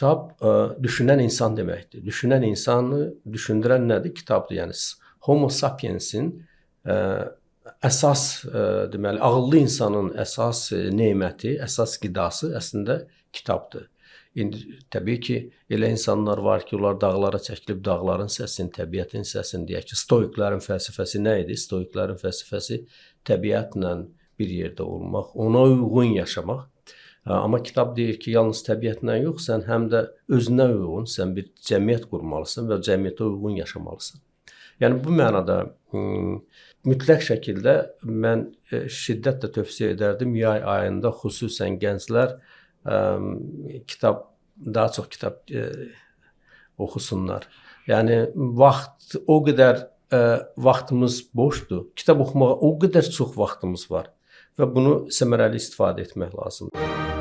kitab düşünən insan deməkdir. Düşünən insanı düşündürən nədir? Kitabdır. Yəni Homo sapiensin əsas deməli ağıllı insanın əsas neməti, əsas qidası əslində kitabdır. İndi təbii ki, elə insanlar var ki, onlar dağlara çəkilib dağların səsini, təbiətin səsini deyək ki, stoiklərin fəlsəfəsi nə idi? Stoiklərin fəlsəfəsi təbiətlə bir yerdə olmaq, ona uyğun yaşamaq. Amma kitab deyir ki, yalnız təbiətlə yox, sən həm də özünə uyğun, sən bir cəmiyyət qurmalısan və cəmiyyətə uyğun yaşamalısan. Yəni bu mənada mütləq şəkildə mən şiddətlə tövsiyə edərdim yay ayında xüsusən gənclər daha çox kitab oxusunlar. Yəni vaxt o qədər vaxtımız boşdur. Kitab oxumağa o qədər çox vaxtımız var və bunu səmərəli istifadə etmək lazımdır.